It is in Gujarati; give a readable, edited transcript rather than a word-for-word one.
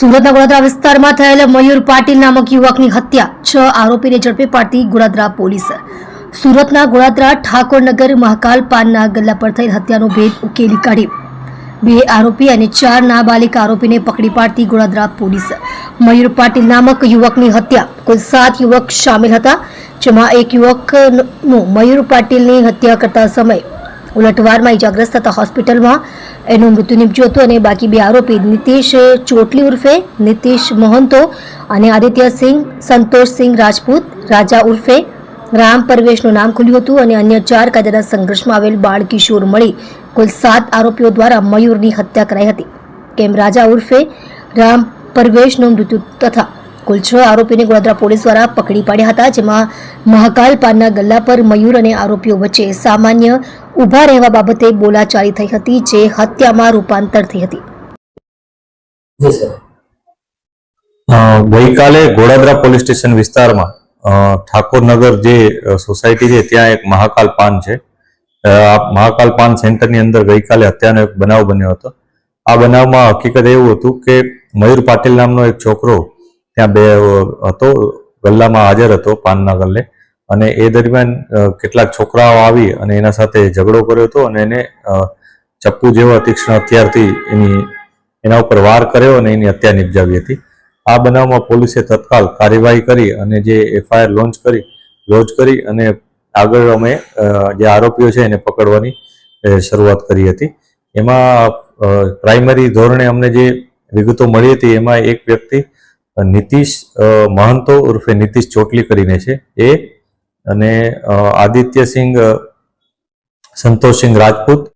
સુરતના ગોળાદરા વિસ્તારમાં થયેલ મયુર પાટીલ નામક યુવકની હત્યા 6 આરોપીને ઝડપી પાડતી ગોળાદરા પોલીસ। સુરતના ગોળાદરા ઠાકોરનગર મહાકાલ પાનના ગલ્લા પર થયેલ હત્યાનો ભેદ ઉકેલી કાઢી 2 આરોપી અને 4 નાબાલિગ આરોપીને પકડી પાડતી ગોળાદરા પોલીસ। મયુર પાટીલ નામક યુવકની હત્યા કુલ 7 યુવક શામેલ હતા, જેમાં એક યુવકનું મયુર પાટીલની હત્યા કરતા સમયે ઉલટવારમાં ઇજાગ્રસ્ત થતા હોસ્પિટલમાં એનું મૃત્યુ નિપજ્યું હતું અને બાકી 2 આરોપી નીતિશ ચોટલી ઉર્ફે નીતિશ મહંતો અને આદિત્યસિંહ સંતોષસિંહ રાજપૂત રાજા ઉર્ફે રામ પરવેશનું નામ ખુલ્યું હતું અને અન્ય 4 કાયદાના સંઘર્ષમાં આવેલ બાળ કિશોર મળી કુલ 7 આરોપીઓ દ્વારા મયુરની હત્યા કરાઈ હતી। કેમ રાજા ઉર્ફે રામ પરવેશનું મૃત્યુ તથા કુલ 6 આરોપીને ગોળાદરા પોલીસ દ્વારા પકડી પાડ્યા હતા, જેમાં મહાકાલ પાનના ગલ્લા પર મયુર અને આરોપીઓ વચ્ચે સામાન્ય ઉભા રહેવા બાબતે બોલાચાલી થઈ હતી, જે હત્યામાં રૂપાંતર થઈ હતી। ગઈકાલે ગોળાદરા પોલીસ સ્ટેશન વિસ્તારમાં ઠાકોરનગર જે સોસાયટી છે ત્યાં એક મહાકાલ પાન છે। મહાકાલ પાન સેન્ટરની અંદર ગઈકાલે હત્યાનો એક બનાવ બન્યો હતો। આ બનાવમાં હકીકત એવું હતું કે મયુર પાટીલ નામનો એક છોકરો ત્યાં હતો, ગલ્લામાં હાજર હતો પાનના ગલ્લે, અને એ દરમિયાન કેટલાક છોકરાઓ આવી અને એના સાથે ઝઘડો કર્યો હતો અને એને ચપ્પુ જેવા તીક્ષ્ણ હથિયારથી એના ઉપર વાર કર્યો અને એની હત્યા નિપજાવી હતી। આ બનાવમાં પોલીસે તત્કાલ કાર્યવાહી કરી અને જે FIR લોન્ચ કરી અને આગળ અમે જે આરોપીઓ છે એને પકડવાની શરૂઆત કરી હતી। એમાં પ્રાઇમરી ધોરણે અમને જે વિગતો મળી હતી એમાં એક વ્યક્તિ નીતિશ મહંતો ઉર્ફે નીતિશ ચોટલી કરીને છે એ, અને આદિત્યસિંહ સંતોષસિંહ રાજપૂત